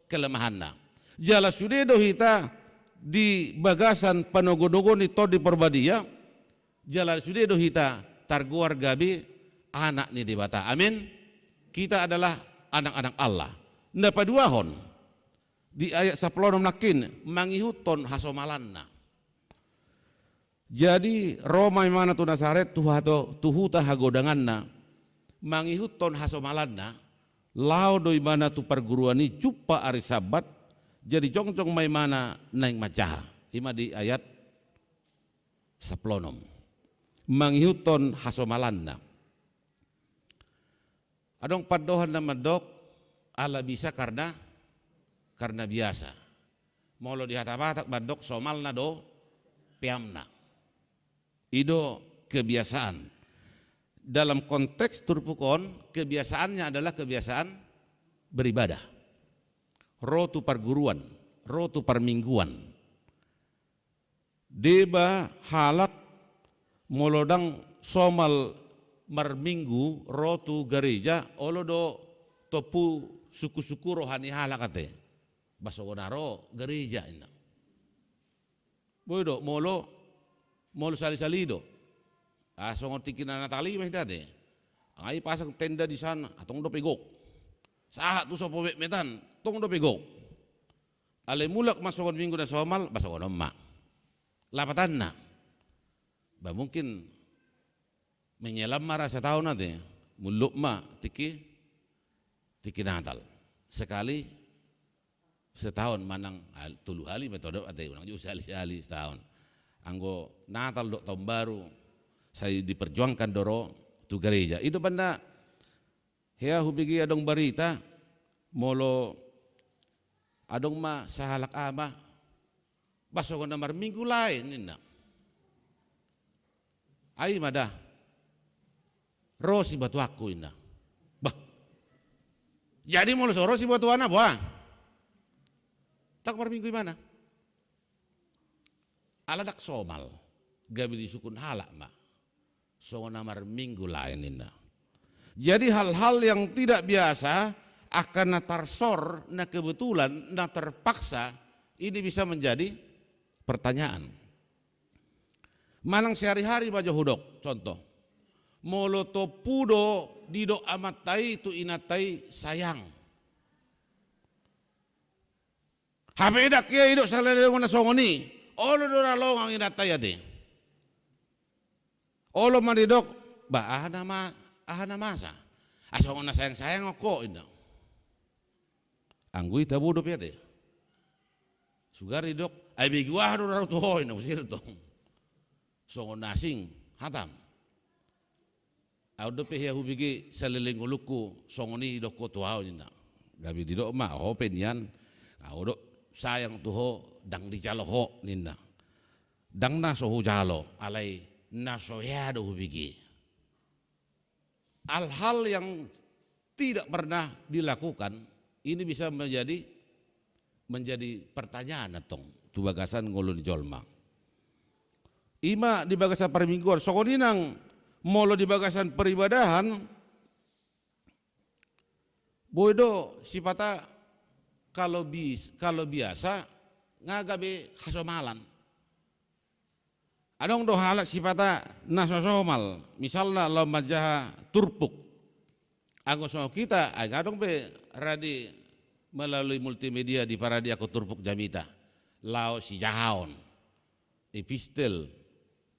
kelemahanna. Jala sudah dohita di bagasan panogodogon itu di Porbadia, jala sudah dohita targuar gabi anak ni debata. Amin. Kita adalah anak-anak Allah. Napa duahon di ayat 10 nakin mangihuton hasomalanna. Jadi Roma mana tu Nasaret tuhuta hagodanganna mangihuton hasomalanna lao doi mana tu perguruan ni cupa ari sabat jadi congcong mai mana naing macaha. Ima di ayat 10 mangihuton hasomalanna. Adong padohan na madok ala bisa karena biasa. Molo dihatabatak badok somal na do piamna. Ido kebiasaan. Dalam konteks turpukon, kebiasaannya adalah kebiasaan beribadah. Rotu perguruan, rotu permingguan. Deba halak molodang somal marminggu rotu gereja olodo topu suku-suku rohani halakate basogonaro gereja ina boydo molo sali-salido asongon tikina natali mahitade ay pasang tenda di sana atong do pegok saat tu sopo metan tong do pegok ale mulak masogon minggu na somal basogon ma lapatan na ba mungkin menyelam marah setahun nanti muluk ma tiki Natal sekali setahun manang tulu hali metode ate urang juga sekali setahun anggo Natal dok tahun baru saya diperjuangkan doro tu gereja itu benda hea hubigi adong barita molo adong ma sahalak ama basogon namar minggu lain nina ai mada rosi batu aku ina jadi mau soro si buat tuana buah. Tak minggu mana? Aladak somal, gabi disukun halak mak. So namar minggu lain inna. Jadi hal-hal yang tidak biasa akan natarsor, na kebetulan, na terpaksa ini bisa menjadi pertanyaan. Malang sehari-hari baca hudok, contoh. Moloto pudo dido amatai tu inatai sayang. Habeda kia hidup saleleng na songoni. Olo dora longang inatai ade. Olo mandidok ba ahana masa. Asongon na sayang ko ina. Anggui tabu do piate. Sugari dok ai bigwa do ro to ina usir to. Songon nasing hatam. Audo pe hu bigi saleleng uluku songoni doko tuau nina. Gabi didok ma ho penyan. Audo sayang tuho dang di jalo ho nina. Dang na so jalo alai na so ya do bigi. Hal-hal yang tidak pernah dilakukan ini bisa menjadi pertanyaan atong tu bagasan ngolon jolma. Ima di bagasan permingguan songoni nang molo di bagasan peribadahan bodo sifata kalau biasa ngagabe hasomalan adong do halak sifata nasosomal misalnya lo majaha turpuk anggo so kita adong be radi melalui multimedia di paradi aku turpuk jamita lao si jahaon epistel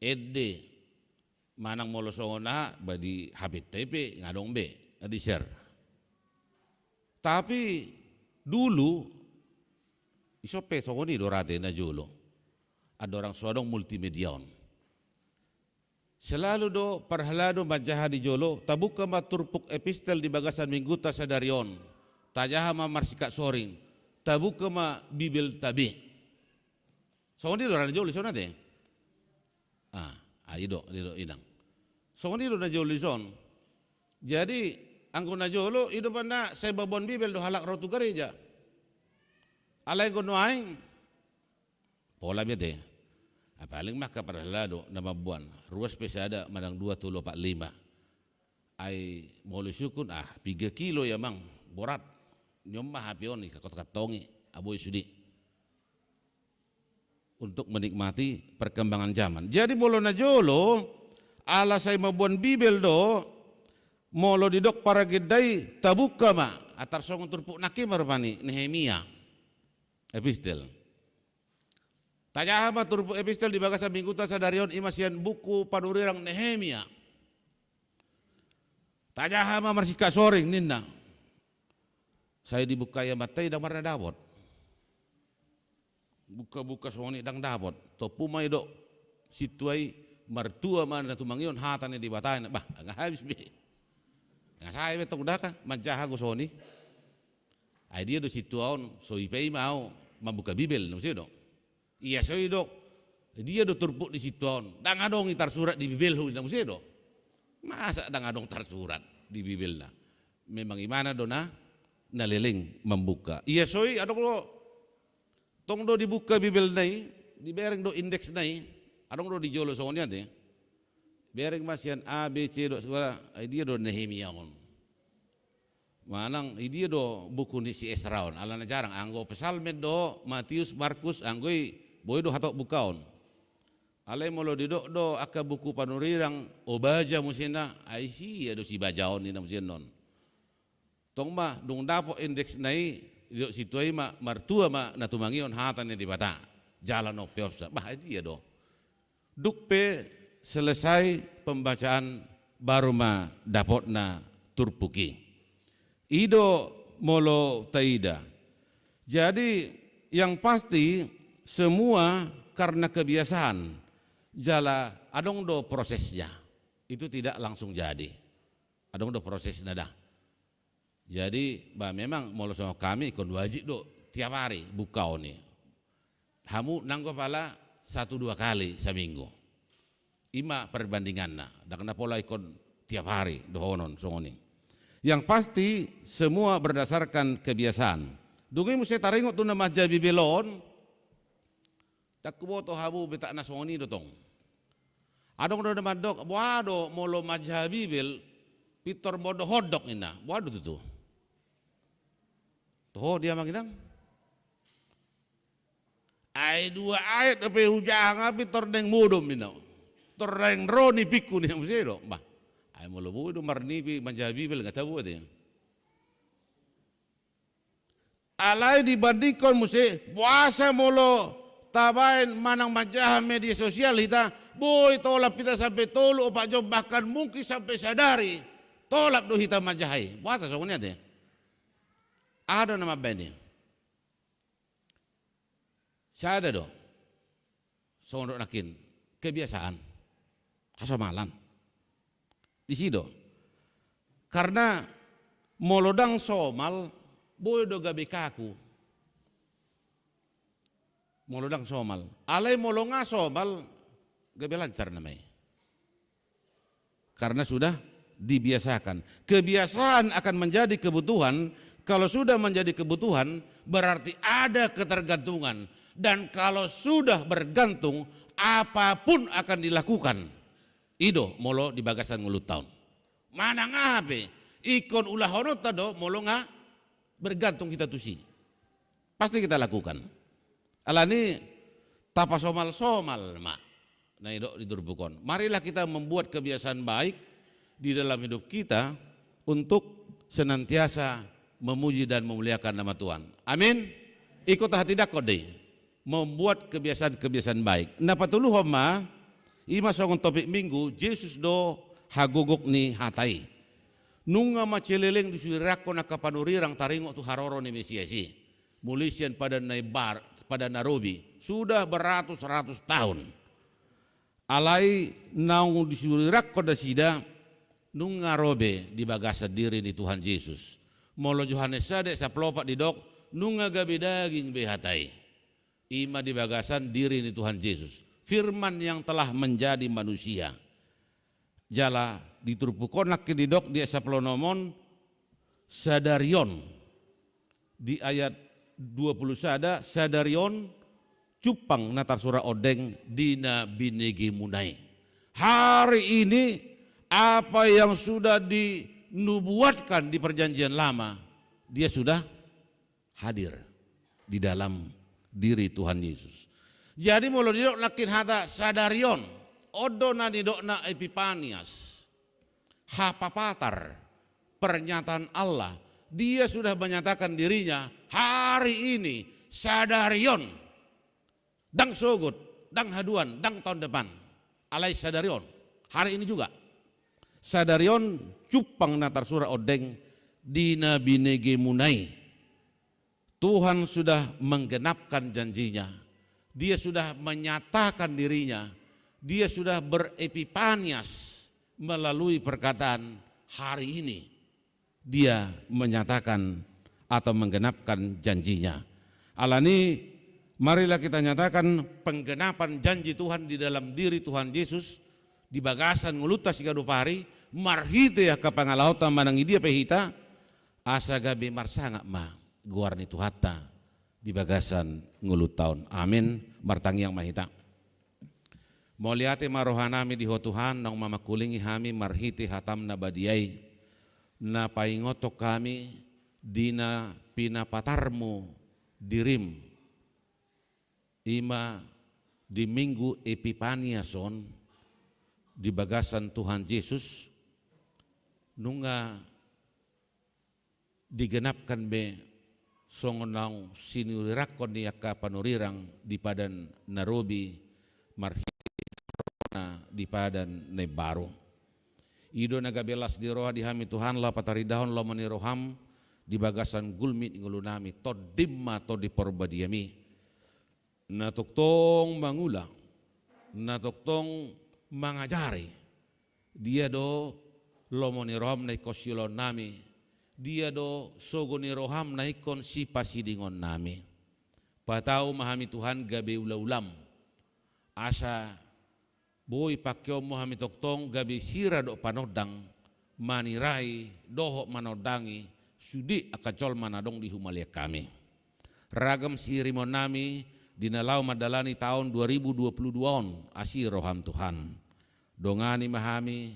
ede manang molo songona badi habit TP ngadong be di share Tapi dulu isope songoni dorate na jolo. Ada orang suadong multimediaon. Selalu do parhalado majaha di jolo, tabuka maturpuk epistel di bagasan mingguta sadarion. Tajaha ma marsika soring, tabuka ma bibel tabi. Songoni dorate jolo iso nate. Ido inang. Songoni do na jolo ison. Jadi anggo na jolo ido panda saya babon bibel do halak rotu gereja. Alay ko aing pola bete. Paling mah kaparhalado na mabuan. Ruas pesada manang 2 tulo 4 5. Ay molo syukun 3 kilo ya mang borat. Nyom mah hapion kakot-katongi aboy sudi. Untuk menikmati perkembangan zaman. Jadi molo na jolo ala say mabuan bibel do molo didok para gedai tabuka ma atar song turpuk nakim marpani Nehemia epistel. Tajahama turpuk epistel di bagasan mingguta sadarion imasian buku panurirang Nehemia. Tajahama marsika soring ninna. Saya dibuka ya matai dang marna dapot. Buka-buka soni dang dapot. Topumay do situai martua mana tumangion hatane di batain. Bah, nga habis be. Nga saya betok daka majaha go soni. Ay dia do situaon so ipei mau membuka bibel no do. Iya so dok. Dia do turpuk di situaon. Dang adong itar surat di bibel hu no do. Masa dang adong tar surat di bibel na. Memang imana do na naliling membuka. Iya soi adong do tong do dibuka bibel nai, dibereng do indeks nai, adong do di jolo sonya te. Bereng masian A B C do segala, dia do Nehemia on. Manang dia do buku ni si Esraon, alana jarang anggo pesalmen do Matius Markus anggoi boy do hatok bukaon. Alai molo didok do aka buku panurirang obaja musina aisi ya do si bajaon ni musinon. Tong ma dung dapo indeks nai didok situai ma martua ma natumangion hatane di bata. Jalan opiopsa. Bah dia do. Dukpe selesai pembacaan baru ma dapotna turpuki. Ido molo taida. Jadi yang pasti semua karena kebiasaan jala adong do prosesnya. Itu tidak langsung jadi. Adong do proses nada. Jadi memang molo sama kami kon wajib do tiap hari bukau nih. Hamu nanggo pala 1-2 kali seminggu. Ima perbandinganna. Da kena pola ikon tiap hari dohonon songoni. Yang pasti semua berdasarkan kebiasaan. Dungi musti taringot tu nama jabi belon. Tak kuboto habu betak nasoni dotong. Adong do nama dok, wado molo majhabi bel pitor modo hodok ina. Wado tu. Toh dia manginang. Ai 2 ayat tapi hujang pitor deng mudum ina. Toreng roni piku ni musti do. Bah. Ay molo budo marnipi manjabi bel ngata buat ya. Alai dibandingkan musi puasa molo tabain manang manjaha media sosial kita boy tolap kita sampai tolu opak job bahkan mungkin sampai sadari tolap do kita manjahai puasa soalnya teh. Ada nama bandnya. Saya ada do. Soalnya nakin kebiasaan kasamalan. Di sido. Karena molodang somal boy do gabe kaku. Molodang somal. Alai molonga somal gabe lancar namanya. Karena sudah dibiasakan. Kebiasaan akan menjadi kebutuhan. Kalau sudah menjadi kebutuhan berarti ada ketergantungan. Dan kalau sudah bergantung apapun akan dilakukan. Ido molo di bagasan ngulut tahun. Mana ngape? Ikon ulah honot tado molo nga bergantung kita tusi. Pasti kita lakukan. Alani tapa somal mak. Nah ido diturbukon. Marilah kita membuat kebiasaan baik di dalam hidup kita untuk senantiasa memuji dan memuliakan nama Tuhan. Amin. Ikut hati dakode. Membuat kebiasaan-kebiasaan baik. Napa tulu homa? Ima songon topik minggu, Yesus do hagugok ni hatai. Nunga maceleleng disuirako na kapanurirang taringo tu haroro ni Mesiasi. Mulisian pada Naibar, pada Nairobi. Sudah beratus-ratus tahun. Alai naung disuirako da sida nunga robe di bagasa diri ni Tuhan Yesus. Molo Yohanes sade saplopak di dok nunga gabi daging behatai. Ima di bagasan diri ni Tuhan Yesus. Firman yang telah menjadi manusia. Jala diturupukonak ke didok di saplonomon sadarion. Di ayat 20 sadarion cupang natar surah odeng dina binegi munai. Hari ini apa yang sudah dinubuatkan di perjanjian lama, dia sudah hadir di dalam diri Tuhan Yesus. Jadi mulu didok lakin hata sadarion, odo na didok na epipanias, hapapatar, pernyataan Allah. Dia sudah menyatakan dirinya hari ini sadarion, dang sogut, dang haduan, dang tahun depan. Alai sadarion, hari ini juga. Sadarion cupang natar surah odeng dina binege munai. Tuhan sudah menggenapkan janjinya. Dia sudah menyatakan dirinya. Dia sudah berepipanias melalui perkataan hari ini. Dia menyatakan atau menggenapkan janjinya. Alani, marilah kita nyatakan penggenapan janji Tuhan di dalam diri Tuhan Yesus di bagasan ngulutas gadupari marhite ya kapangalauta manangi dia pehita asa gabe marsangak ma guarni tuhata di bagasan ngulut tahun. Amin. Martangi yang mahita. Moliate marohanami di Tuhan nang mamakulingi hami marhite hatam na badiai na paingotok kami dina pinapatarmu dirim ima di minggu Epipaniason di bagasan Tuhan Yesus nunga digenapkan be songonang sinulirakon ni aka panurirang di padan Nairobi marhina di padan Nebaro. Ido nagabelas di roha di hami Tuhan la pataridahon la maniroham di bagasan gulmit ngulunami todimma to di porbadiami. Natuktong mangula, natuktong mangajari. Dia do lomoni roham na ikosilon nami. Dia do sogoni roham na ikon si pasidingon nami. Patau mahami Tuhan gabe ula-ulam. Asa boy pakyo mohami toktong gabe sira do panodang manirai dohok manodangi sudi akacol manadong di humalia kami. Ragam sirimon nami dinalau madalani tahun 2022 on asi roham Tuhan. Dongani mahami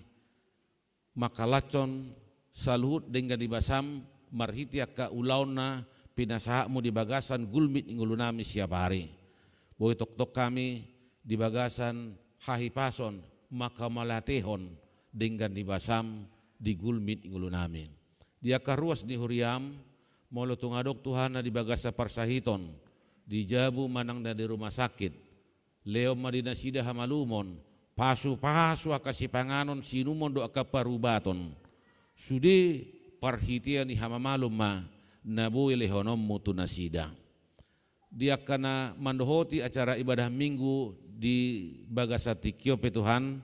makalacon saluhut dengan dibasam marhitiak ka ulauna pinasahakmu di bagasan gulmit ingulunami siap hari. Boy tok-tok kami di bagasan hahipason maka malatehon dengan dibasam di gulmit ingulunami. Dia karuas di huriam molo tungadok Tuhan na di bagasa parsahiton di jabu manang na di rumah sakit leo madina sida hamalumon pasu-pasu akasipanganon sinumon do akaparubaton sudi parhitian ni hamamalum ma nabuy lehonom mutu nasida. Dia kana mandohoti acara ibadah minggu di bagasa tikyo Tuhan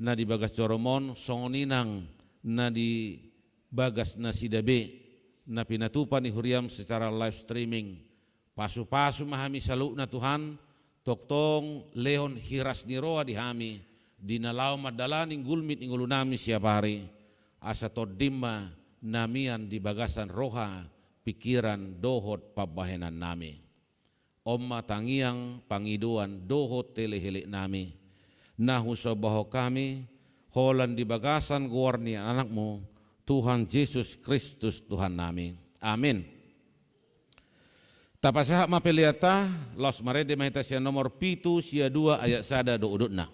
na di bagas coromon songoninang na di bagas nasidabe na pinatupan ni huriam secara live streaming. Pasu-pasu mahami salu na Tuhan toktong leon hiras ni roa di hami dinalaw madalaning gulmit ingulunami siap hari asa todimma namian di bagasan roha pikiran dohot pabahenan nami. Omma tangiang pangiduan dohot telehelik nami. Nahu sobaho kami holan di bagasan guarni anakmu Tuhan Yesus Kristus Tuhan nami. Amin. Tapasahak mapeliata los marede mahitasia nomor pitu sia 2 ayat sada do udutna.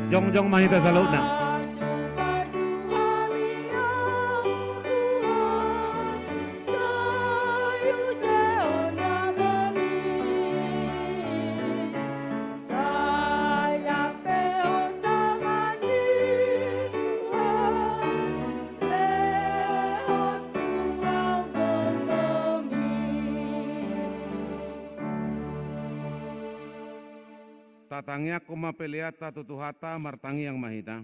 Jong mahita salutna. Tatangnya kuma peliata tutuhata martangi yang mahita.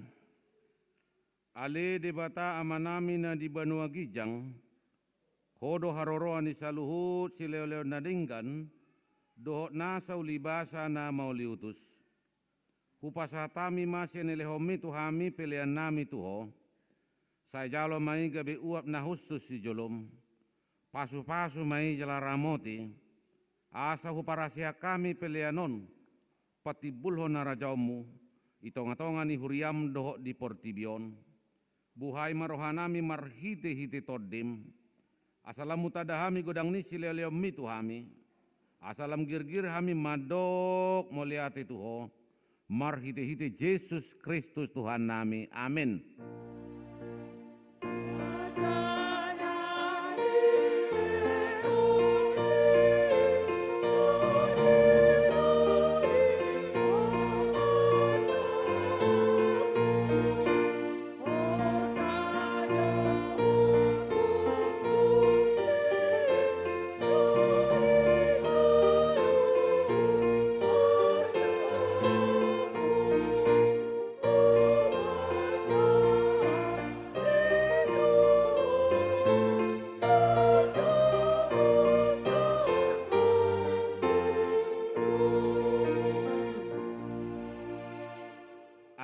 Ale debata amanami na di Banua Gijang, hodo haroroan ni saluhut si leo nadinggan, dohot nasa ulibasa na mauliutus. Hupasatami masya nilehomi tuhami pilihan nami tuho, saya jalo mai gabi uap na husus si jolom, pasu-pasu mai jalaramoti, asa huparasia kami pilihanon, pati bulho na rajaumu, itonga-tonga ni huriam doho di portibion, buhay marohanami marhite-hite todim, asalam mutadahami godang ni sileo-leo mitu hami, asalam gir-gir hami madok moliate tuho, marhite-hite Yesus Kristus Tuhan nami, amin.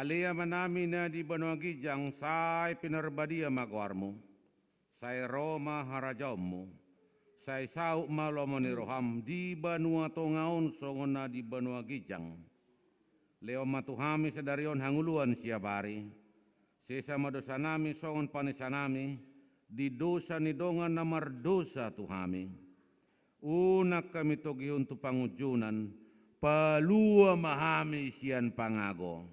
Alia manami na di Banua Gijang, say pinarbadia magwarmo, say Roma harajaumu, say sauk malomo ni roham di Banua Tongaon songon na di Banua Gijang. Leo matuhami sedarion hanguluan siabari, sesama dosa nami songon panisanami, di dosa ni dongan namar dosa tuhami. Unak kami togi untuk pangujunan, palua mahami sian pangago.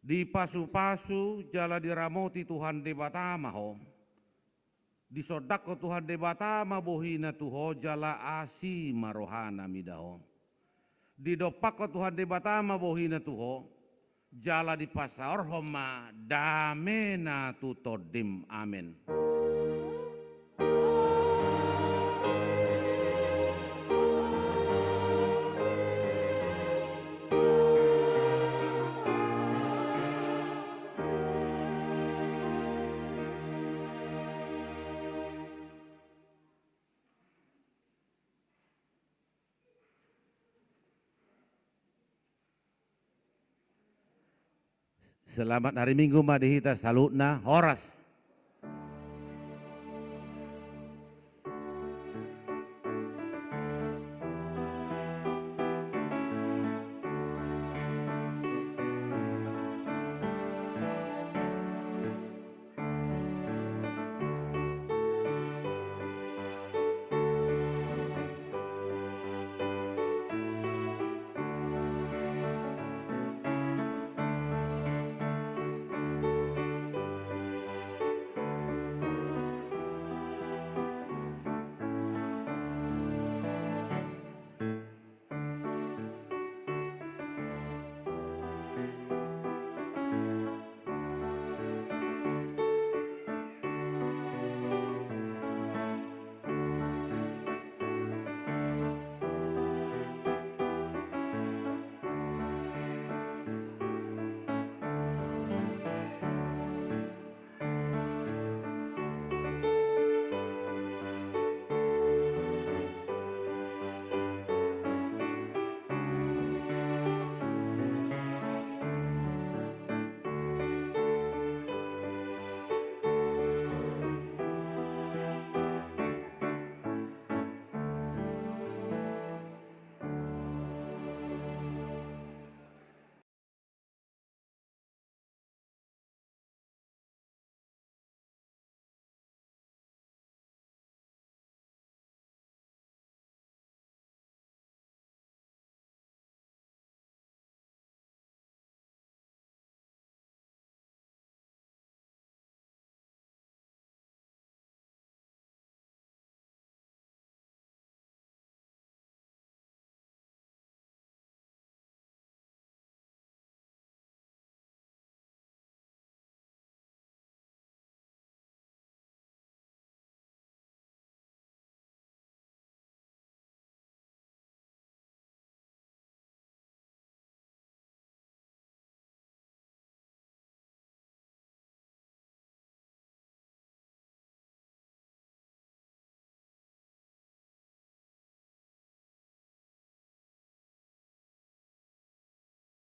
Di pasu-pasu jala diramoti Tuhan debata maho. Di sodako Tuhan debata mabohina tuho jala asi marohana midaho. Di dopako Tuhan debata mabohina tuho jala di pasar homa damena tutodim, amin. Selamat hari Minggu madihita salutna horas.